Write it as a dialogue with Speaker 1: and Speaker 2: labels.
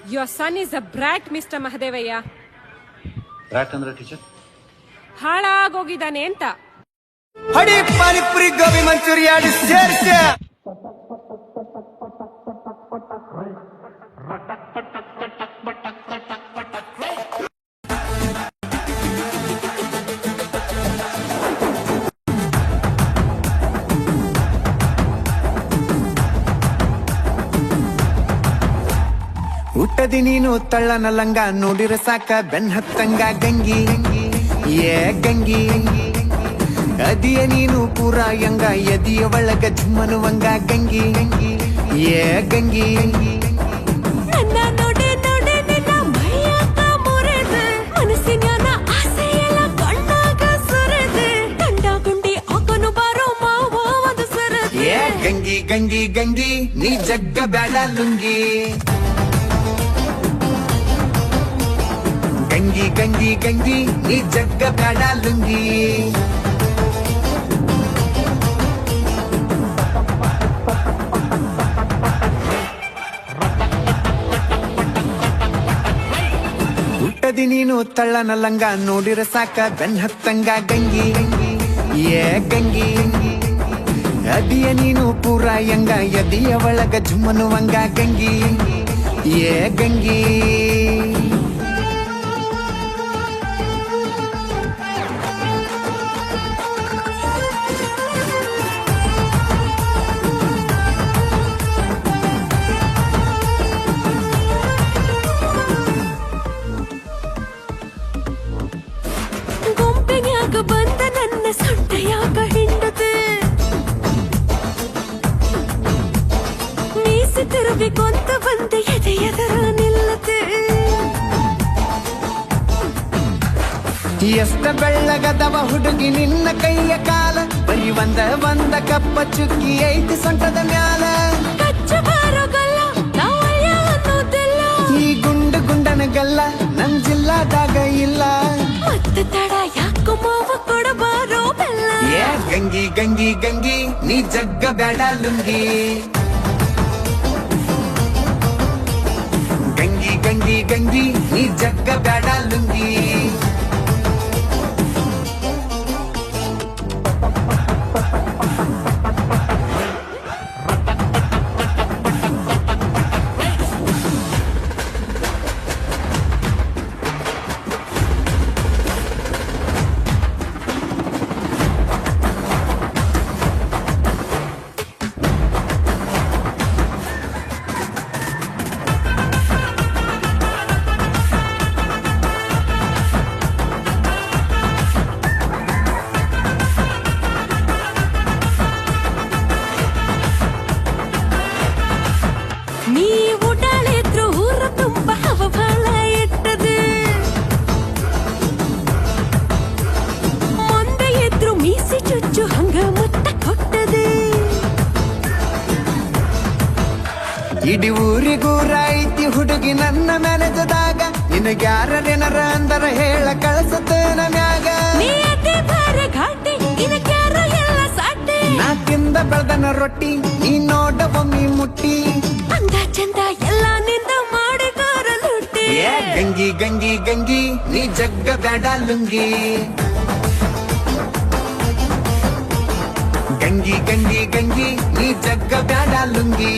Speaker 1: Your son is a brat, Mr. Mahadevaya.
Speaker 2: Brought ಅಂದ್ರೆ teacher
Speaker 1: ಹಾಳಾಗೋಗಿದ್ದಾನೆ ಅಂತ.
Speaker 3: ಹಡಿ ಪಾನಿಪುರಿ ಗೋಬಿ ಮಂಚೂರಿ ಎರಡು ಸೇರ್ಸ. ಹುಟ್ಟದಿ ನೀನು ತಳ್ಳನ ಲಂಗ ನೋಡಿರ ಸಾಕ ಬೆನ್ ಹತ್ತಂಗ ಗಂಗಿ ಏ ಗಂಗಿ ಅದಿಯ ನೀನು ಪೂರ ಯಂಗ ಎದಿಯ ಒಳಗ ಝುಮ್ಮನುವಂಗ ಗಂಗಿ ಏ ಗಂಗಿ
Speaker 4: ನನ್ನ ನೋಡೆ ನೋಡೆ ನಿನ್ನ ಮೈಯಾಗ ಮುರಿದು ಮನಸ್ಸಿನ ಆಸೆ ಎಲ್ಲ ಕಣ್ಣಾಗ ಸುರಿದು ಗಂಡ ಗುಂಡಿ ಹಾಕನು ಬಾರೋ ಮಾವ ಒಂದು ಸರದು.
Speaker 3: ಏ ಗಂಗಿ ಗಂಗಿ ಗಂಗಿ ನೀ ಜಗ್ಗ ಬ್ಯಾಡ ಲುಂಗಿ. ಗಂಗಿ ಗಂಗಿ ಗಂಗಿ ನೀ ಜಗ್ಗ ಬ್ಯಾಡ ಲುಂಗಿ. ಹುಟ್ಟದಿ ನೀನು ತಳ್ಳನ ಲಂಗ ನೋಡಿರ ಸಾಕ ಬೆನ್ ಹತ್ತಂಗ ಗಂಗಿ ಏ ಗಂಗಿ ಅದಿಯ ನೀನು ಪೂರ ಯಂಗ ಎದಿಯ ಒಳಗ ಝುಮ್ಮನುವಂಗ ಗಂಗಿ ಏ ಗಂಗಿ.
Speaker 4: ಗುಂಪಿನ್ಯಾಗ ಬಂದ ನನ್ನ ಸೊಂಟೆಯಾಗ ಹಿಂಡದು ಮೀಸೆ ತಿರುವಿಕೊಂತ ಬಂದ ಎದೆಯದರ ನಿಲ್ಲದು.
Speaker 3: ಎಷ್ಟ ಬೆಳ್ಳಗದವ ಹುಡುಗಿ ನಿನ್ನ ಕೈಯ ಕಾಲ ಬರೀ ಒಂದ ಕಪ್ಪ ಚುಕ್ಕಿ ಐತಿ ಸೊಂಟದ ಮ್ಯಾಲ.
Speaker 4: ಕಚ್ಚ ಬಾರೋಗಲ್ಲ ನಾವಯ್ಯ ಅನ್ನೋದಿಲ್ಲ
Speaker 3: ಈ ಗುಂಡು ಗುಂಡನಗಲ್ಲ ನನ್ ಜಿಲ್ಲಾದಾಗ ಇಲ್ಲ.
Speaker 4: ಮತ್ತೆ ತಡ ಯಾಕೋ ಮಾವ ಕೊಡಬಾರೋ ಬೆಲ್ಲ.
Speaker 3: ಏ ಗಂಗಿ ಗಂಗಿ ಗಂಗಿ ನೀ ಜಗ್ಗ ಬ್ಯಾಡ ಲುಂಗಿ. ಗಂಗಿ ಗಂಗಿ ಗಂಗಿ ನೀ ಜಗ್ಗ ಬ್ಯಾಡ ಲುಂಗಿ.
Speaker 4: ನೀ ಉಡಾಳಿದ್ರು ಊರ ತುಂಬ ಹವಭಾಳ ಇಟ್ಟದು ಮುಂದೆ ಇದ್ರು ಮೀಸಿ ಚುಚ್ಚು ಹಂಗ ಮುತ್ತ ಕೊಟ್ಟದು.
Speaker 3: ಇಡೀ ಊರಿಗೂರ ಐತಿ ಹುಡುಗಿ ನನ್ನ ಮೆನೆಜದಾಗ ನಿನಗ್ಯಾರೇನರ ಅಂದರ ಹೇಳ ಕಳಸತನ ಮ್ಯಾಗ.
Speaker 4: ನೀ ಅದೇ ಭಾರ ಘಾಟಿ ಇದಕ್ಯಾರ ಎಲ್ಲ ಸಾಟಿ.
Speaker 3: ನಾ ತಿಂದ ಬೆಳ್ದನ ರೊಟ್ಟಿ ನೀ ನೋಡ ಒಮ್ಮಿ ಮುಟ್ಟಿ.
Speaker 4: ಅಂದ ಚಂದ ಎಲ್ಲ ನಿಂದ ಮಾಡಿದಾರ ಲುಟ್ಟಿ.
Speaker 3: ಏ ಗಂಗಿ ಗಂಗಿ ಗಂಗಿ ನೀ ಜಗ್ಗ ಬ್ಯಾಡ ಲುಂಗಿ. ಗಂಗಿ ಗಂಗಿ ಗಂಗಿ ನೀ ಜಗ್ಗ ಬ್ಯಾಡ ಲುಂಗಿ.